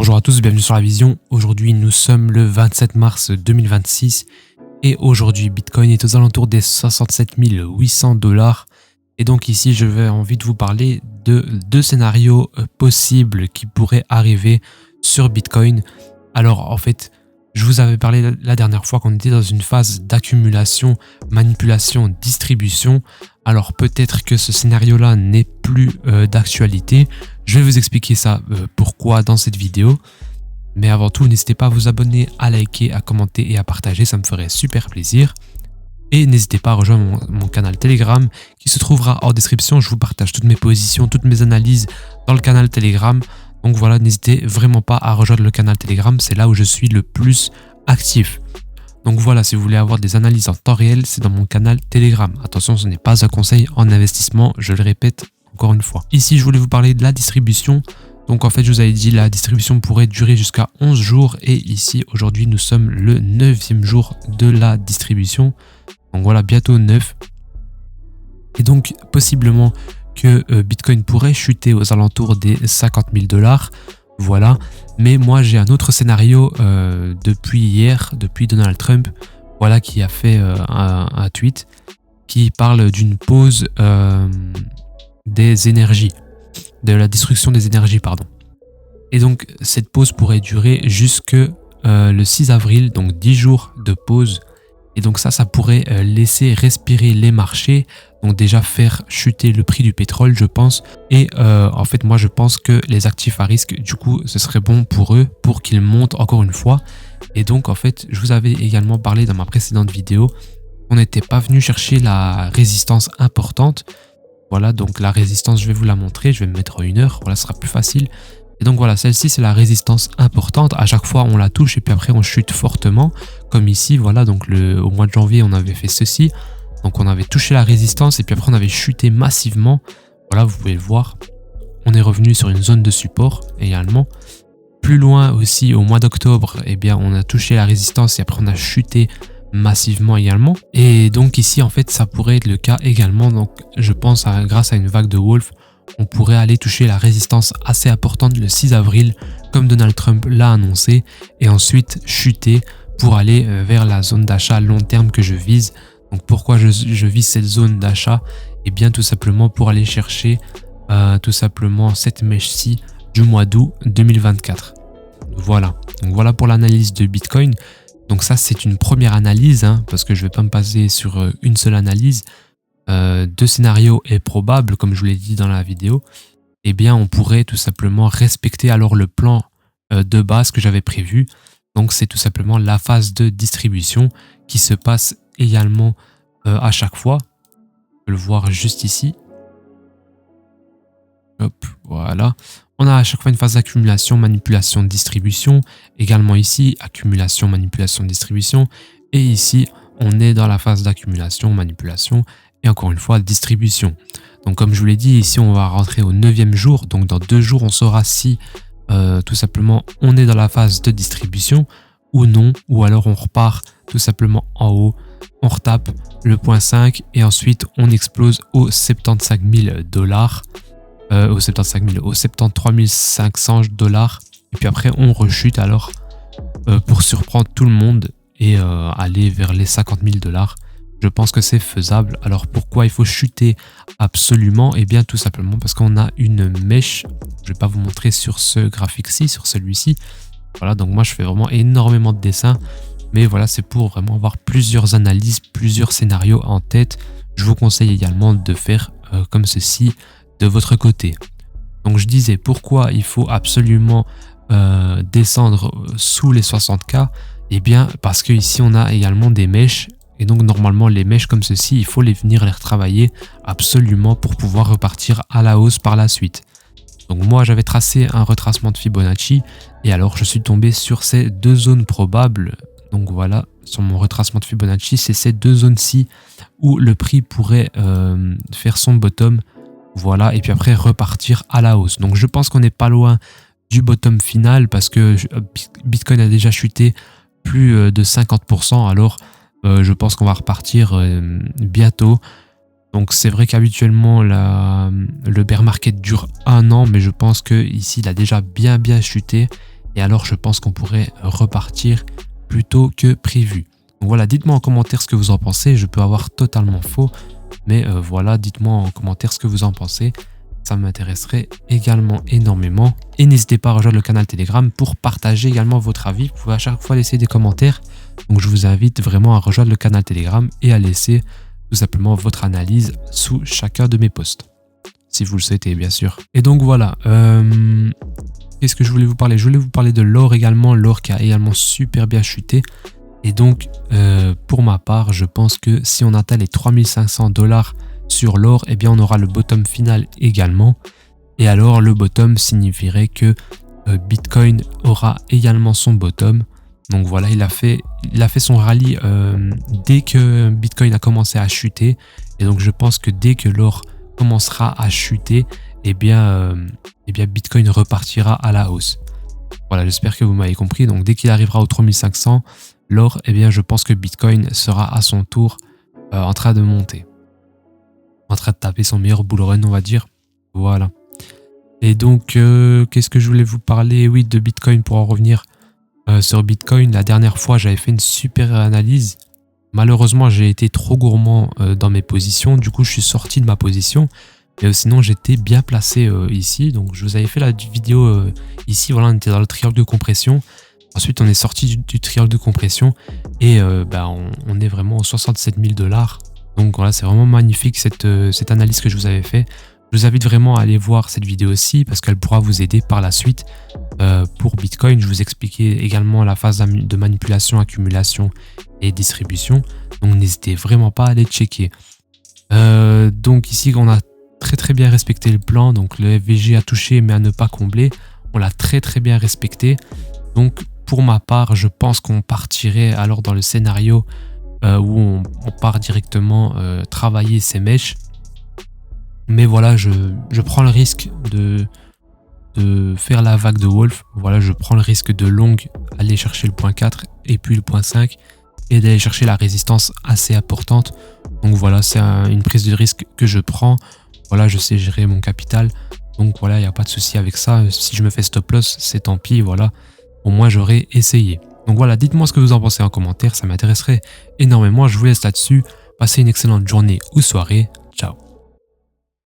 Bonjour à tous, bienvenue sur La Vision. Aujourd'hui, nous sommes le 27 mars 2026 et aujourd'hui, Bitcoin est aux alentours des 67 800 $. Et donc ici, je vais envie de vous parler de deux scénarios possibles qui pourraient arriver sur Bitcoin. Alors en fait, je vous avais parlé la dernière fois qu'on était dans une phase d'accumulation, manipulation, distribution. Alors peut-être que ce scénario-là n'est plus d'actualité. Je vais vous expliquer ça pourquoi dans cette vidéo. Mais avant tout, n'hésitez pas à vous abonner, à liker, à commenter et à partager. Ça me ferait super plaisir. Et n'hésitez pas à rejoindre mon canal Telegram qui se trouvera en description. Je vous partage toutes mes positions, toutes mes analyses dans le canal Telegram. Donc voilà, n'hésitez vraiment pas à rejoindre le canal Telegram. C'est là où je suis le plus actif. Donc voilà, si vous voulez avoir des analyses en temps réel, c'est dans mon canal Telegram. Attention, ce n'est pas un conseil en investissement, je le répète encore une fois. Ici, je voulais vous parler de la distribution. Donc en fait, je vous avais dit la distribution pourrait durer jusqu'à 11 jours. Et ici, aujourd'hui, nous sommes le 9e jour de la distribution. Donc voilà, bientôt 9. Et donc, possiblement que Bitcoin pourrait chuter aux alentours des 50 000 $. Voilà. Mais moi, j'ai un autre scénario depuis hier, depuis Donald Trump, voilà, qui a fait un tweet qui parle d'une pause des énergies, de la destruction des énergies, pardon. Et donc, cette pause pourrait durer jusque le 6 avril, donc 10 jours de pause. Et donc ça pourrait laisser respirer les marchés, donc déjà faire chuter le prix du pétrole, je pense. Et en fait, moi, je pense que les actifs à risque, du coup, ce serait bon pour eux, pour qu'ils montent encore une fois. Et donc, en fait, je vous avais également parlé dans ma précédente vidéo, on n'était pas venu chercher la résistance importante. Voilà, donc la résistance, je vais vous la montrer, je vais me mettre 1 heure, voilà, ce sera plus facile. Et donc voilà, celle-ci, c'est la résistance importante. À chaque fois, on la touche et puis après, on chute fortement. Comme ici, voilà, donc au mois de janvier, on avait fait ceci. Donc on avait touché la résistance et puis après, on avait chuté massivement. Voilà, vous pouvez le voir. On est revenu sur une zone de support également. Plus loin aussi, au mois d'octobre, eh bien, on a touché la résistance et après, on a chuté massivement également. Et donc ici, en fait, ça pourrait être le cas également. Donc je pense, grâce à une vague de Wolf, on pourrait aller toucher la résistance assez importante le 6 avril, comme Donald Trump l'a annoncé, et ensuite chuter pour aller vers la zone d'achat long terme que je vise. Donc pourquoi je vise cette zone d'achat? Et bien tout simplement pour aller chercher tout simplement cette mèche-ci du mois d'août 2024. Voilà. Donc voilà pour l'analyse de Bitcoin. Donc ça, c'est une première analyse, parce que je ne vais pas me baser sur une seule analyse. Deux scénarios est probable, comme je vous l'ai dit dans la vidéo. Eh bien, on pourrait tout simplement respecter alors le plan de base que j'avais prévu. Donc, c'est tout simplement la phase de distribution qui se passe également à chaque fois. On peut le voir juste ici. Hop, voilà. On a à chaque fois une phase d'accumulation, manipulation, distribution. Également ici, accumulation, manipulation, distribution. Et ici, on est dans la phase d'accumulation, manipulation et encore une fois, distribution. Donc comme je vous l'ai dit, ici, on va rentrer au 9e jour. Donc dans 2 jours, on saura si tout simplement on est dans la phase de distribution ou non. Ou alors on repart tout simplement en haut. On retape le point 5 et ensuite on explose aux 75 000 $. Aux 73 500 $. Et puis après, on rechute alors pour surprendre tout le monde et aller vers les 50 000 $. Je pense que c'est faisable. Alors pourquoi il faut chuter absolument? Eh bien tout simplement parce qu'on a une mèche. Je ne vais pas vous montrer sur ce graphique-ci, sur celui-ci. Voilà, donc moi je fais vraiment énormément de dessins. Mais voilà, c'est pour vraiment avoir plusieurs analyses, plusieurs scénarios en tête. Je vous conseille également de faire comme ceci de votre côté. Donc je disais pourquoi il faut absolument descendre sous les 60K. Eh bien parce que ici on a également des mèches. Et donc normalement les mèches comme ceci, il faut venir les retravailler absolument pour pouvoir repartir à la hausse par la suite. Donc moi j'avais tracé un retracement de Fibonacci et alors je suis tombé sur ces deux zones probables. Donc voilà, sur mon retracement de Fibonacci, c'est ces deux zones-ci où le prix pourrait faire son bottom. Voilà, et puis après repartir à la hausse. Donc je pense qu'on n'est pas loin du bottom final parce que Bitcoin a déjà chuté plus de 50%. Alors je pense qu'on va repartir bientôt. Donc c'est vrai qu'habituellement le bear market dure 1 an, mais je pense que ici il a déjà bien chuté et alors je pense qu'on pourrait repartir plus tôt que prévu. Donc voilà, dites-moi en commentaire ce que vous en pensez, je peux avoir totalement faux, mais voilà, dites-moi en commentaire ce que vous en pensez. Ça m'intéresserait également énormément. Et n'hésitez pas à rejoindre le canal Telegram pour partager également votre avis. Vous pouvez à chaque fois laisser des commentaires. Donc je vous invite vraiment à rejoindre le canal Telegram et à laisser tout simplement votre analyse sous chacun de mes posts. Si vous le souhaitez, bien sûr. Et donc voilà. Qu'est-ce que je voulais vous parler? Je voulais vous parler de l'or également. L'or qui a également super bien chuté. Et donc, pour ma part, je pense que si on atteint les 3500 $ sur l'or, eh bien on aura le bottom final également. Et alors le bottom signifierait que Bitcoin aura également son bottom. Donc voilà, il a fait son rallye dès que Bitcoin a commencé à chuter. Et donc je pense que dès que l'or commencera à chuter, eh bien Bitcoin repartira à la hausse. Voilà, j'espère que vous m'avez compris. Donc dès qu'il arrivera aux 3500, l'or, eh bien je pense que Bitcoin sera à son tour en train de monter. En train de taper son meilleur bull run, on va dire. Voilà. Et donc, qu'est-ce que je voulais vous parler? Oui, de Bitcoin, pour en revenir sur Bitcoin. La dernière fois, j'avais fait une super analyse. Malheureusement, j'ai été trop gourmand dans mes positions. Du coup, je suis sorti de ma position. Mais sinon, j'étais bien placé ici. Donc, je vous avais fait la vidéo ici. Voilà, on était dans le triangle de compression. Ensuite, on est sorti du triangle de compression. Et on est vraiment aux 67 000 $. Donc voilà, c'est vraiment magnifique cette analyse que je vous avais fait. Je vous invite vraiment à aller voir cette vidéo-ci parce qu'elle pourra vous aider par la suite. Pour Bitcoin, je vous expliquais également la phase de manipulation, accumulation et distribution. Donc n'hésitez vraiment pas à aller checker. Donc ici, on a très bien respecté le plan. Donc le FVG a touché mais à ne pas combler. On l'a très bien respecté. Donc pour ma part, je pense qu'on partirait alors dans le scénario où on part directement travailler ces mèches. Mais voilà, je prends le risque de faire la vague de Wolf. Voilà, je prends le risque de long aller chercher le point 4 et puis le point 5 et d'aller chercher la résistance assez importante. Donc voilà, c'est une prise de risque que je prends. Voilà, je sais gérer mon capital. Donc voilà, il n'y a pas de souci avec ça. Si je me fais stop loss, c'est tant pis. Voilà, au moins j'aurais essayé. Donc voilà, dites-moi ce que vous en pensez en commentaire, ça m'intéresserait énormément. Je vous laisse là-dessus. Passez une excellente journée ou soirée. Ciao.